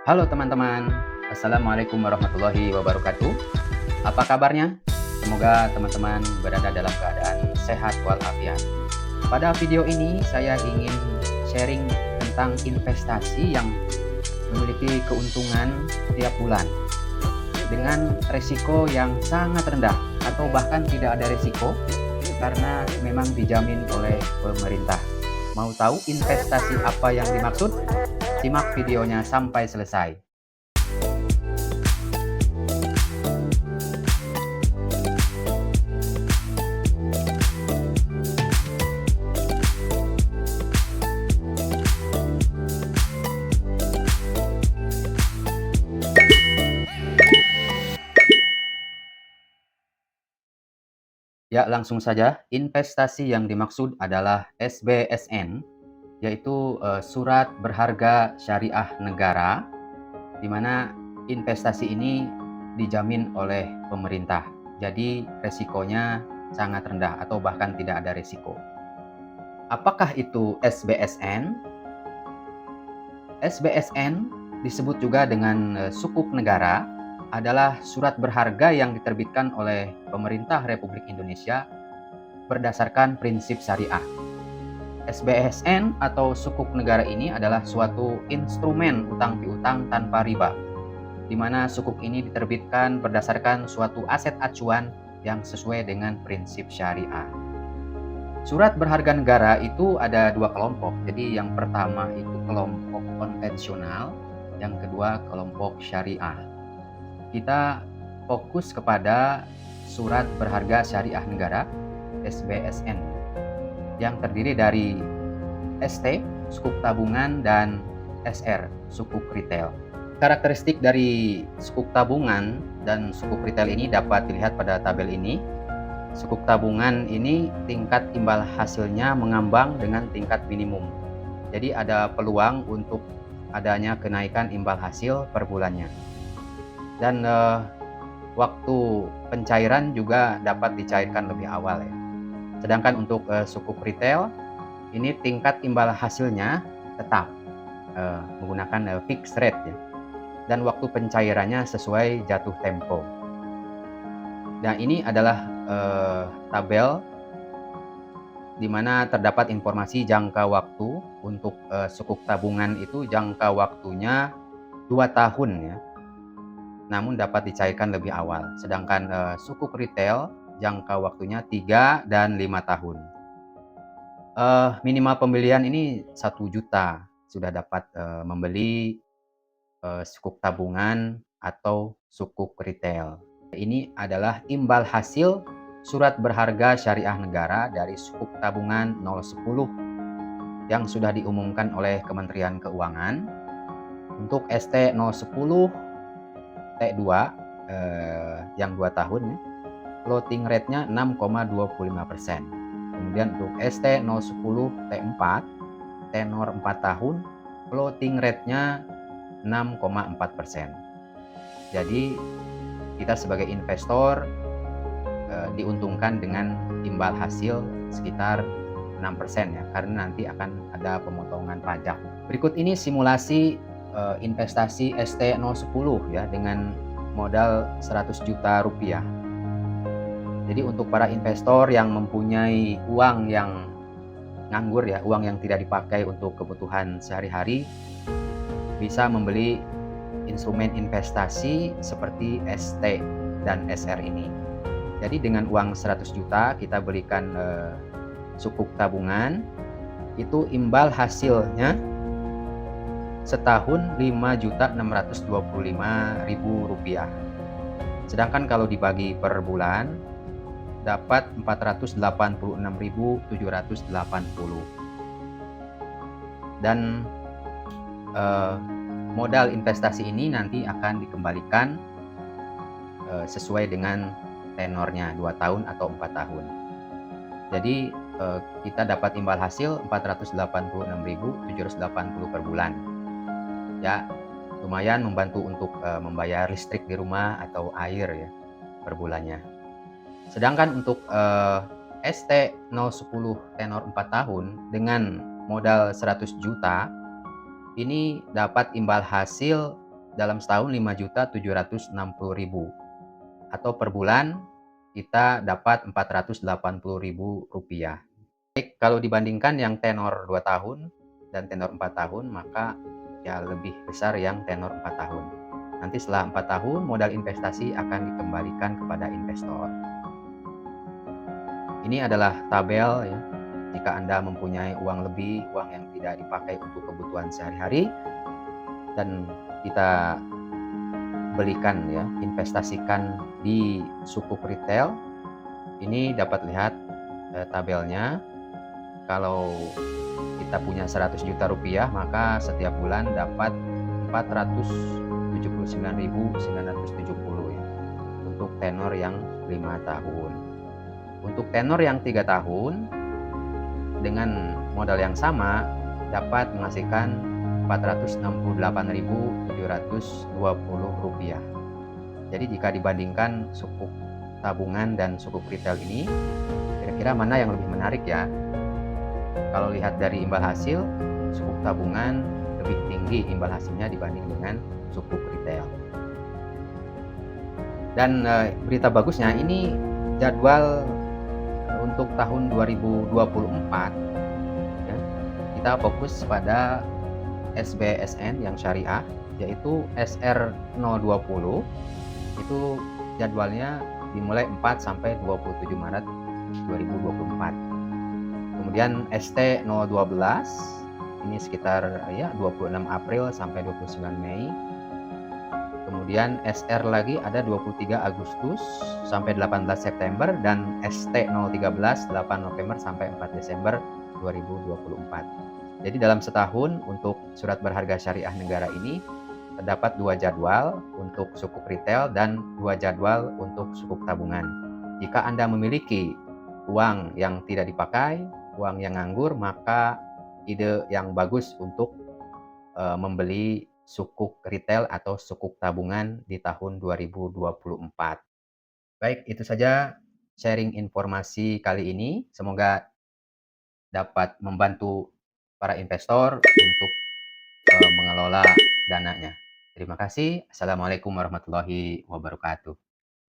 Halo teman-teman, Assalamualaikum warahmatullahi wabarakatuh. Apa kabarnya? Semoga teman-teman berada dalam keadaan sehat walafiat. Pada video ini saya ingin sharing tentang investasi yang memiliki keuntungan tiap bulan dengan resiko yang sangat rendah atau bahkan tidak ada resiko karena memang dijamin oleh pemerintah. Mau tahu investasi apa yang dimaksud? Simak videonya sampai selesai. Ya, langsung saja. Investasi yang dimaksud adalah SBSN, yaitu Surat Berharga Syariah Negara, di mana investasi ini dijamin oleh pemerintah. Jadi resikonya sangat rendah atau bahkan tidak ada resiko. Apakah itu SBSN? SBSN disebut juga dengan sukuk negara, adalah surat berharga yang diterbitkan oleh pemerintah Republik Indonesia berdasarkan prinsip syariah. SBSN atau sukuk negara ini adalah suatu instrumen utang piutang tanpa riba, di mana sukuk ini diterbitkan berdasarkan suatu aset acuan yang sesuai dengan prinsip syariah. Surat berharga negara itu ada dua kelompok. Jadi yang pertama itu kelompok konvensional, yang kedua kelompok syariah. Kita fokus kepada surat berharga syariah negara SBSN yang terdiri dari ST, sukuk tabungan, dan SR, sukuk retail. Karakteristik dari sukuk tabungan dan sukuk retail ini dapat dilihat pada tabel ini. Sukuk tabungan ini tingkat imbal hasilnya mengambang dengan tingkat minimum. Jadi ada peluang untuk adanya kenaikan imbal hasil per bulannya. Dan waktu pencairan juga dapat dicairkan lebih awal ya. Sedangkan untuk sukuk retail ini tingkat imbal hasilnya tetap menggunakan fixed rate ya. Dan waktu pencairannya sesuai jatuh tempo. Nah, ini adalah tabel di mana terdapat informasi jangka waktu untuk sukuk tabungan itu jangka waktunya 2 tahun ya. Namun dapat dicairkan lebih awal. Sedangkan sukuk retail jangka waktunya 3 dan 5 tahun. Minimal pembelian ini 1 juta sudah dapat membeli sukuk tabungan atau sukuk retail. Ini adalah imbal hasil surat berharga syariah negara dari sukuk tabungan 010 yang sudah diumumkan oleh Kementerian Keuangan. Untuk ST 010 T2 yang 2 tahun ya, floating rate-nya 6,25%. Kemudian untuk ST 010 T4 tenor 4 tahun, floating rate-nya 6,4%. Jadi kita sebagai investor diuntungkan dengan imbal hasil sekitar 6% ya, karena nanti akan ada pemotongan pajak. Berikut ini simulasi investasi ST010 ya dengan modal 100 juta rupiah. Jadi untuk para investor yang mempunyai uang yang nganggur ya, uang yang tidak dipakai untuk kebutuhan sehari-hari, bisa membeli instrumen investasi seperti ST dan SR ini. Jadi dengan uang 100 juta kita belikan sukuk tabungan, itu imbal hasilnya setahun Rp5.625.000. Sedangkan kalau dibagi per bulan dapat 486.780. Dan modal investasi ini nanti akan dikembalikan sesuai dengan tenornya 2 tahun atau 4 tahun. Jadi kita dapat imbal hasil 486.780 per bulan. Ya, lumayan membantu untuk membayar listrik di rumah atau air ya per bulannya. Sedangkan untuk ST010 tenor 4 tahun dengan modal 100 juta ini dapat imbal hasil dalam setahun 5.760.000 atau per bulan kita dapat Rp480.000. Baik, kalau dibandingkan yang tenor 2 tahun dan tenor 4 tahun, maka ya lebih besar yang tenor 4 tahun. Nanti setelah 4 tahun, modal investasi akan dikembalikan kepada investor. Ini adalah tabel ya, jika Anda mempunyai uang lebih, uang yang tidak dipakai untuk kebutuhan sehari-hari, dan kita belikan ya, investasikan di sukuk retail, ini dapat lihat tabelnya. Kalau kita punya 100 juta rupiah, maka setiap bulan dapat 479.970 ya, untuk tenor yang 5 tahun. Untuk tenor yang 3 tahun, dengan modal yang sama, dapat menghasilkan Rp468.720. Jadi jika dibandingkan sukuk tabungan dan sukuk retail ini, kira-kira mana yang lebih menarik ya? Kalau lihat dari imbal hasil, sukuk tabungan lebih tinggi imbal hasilnya dibanding dengan sukuk retail. Dan berita bagusnya, ini jadwal untuk tahun 2024 ya, kita fokus pada SBSN yang syariah, yaitu SR020. Itu jadwalnya dimulai 4 sampai 27 Maret 2024. Kemudian ST012 ini sekitar ya 26 April sampai 29 Mei. Kemudian SR lagi ada 23 Agustus sampai 18 September, dan ST013 8 November sampai 4 Desember 2024. Jadi dalam setahun untuk surat berharga syariah negara ini terdapat 2 jadwal untuk sukuk retail dan 2 jadwal untuk sukuk tabungan. Jika Anda memiliki uang yang tidak dipakai, uang yang nganggur, maka ide yang bagus untuk membeli sukuk retail atau sukuk tabungan di tahun 2024. Baik, itu saja sharing informasi kali ini. Semoga dapat membantu para investor untuk mengelola dananya. Terima kasih. Assalamualaikum warahmatullahi wabarakatuh.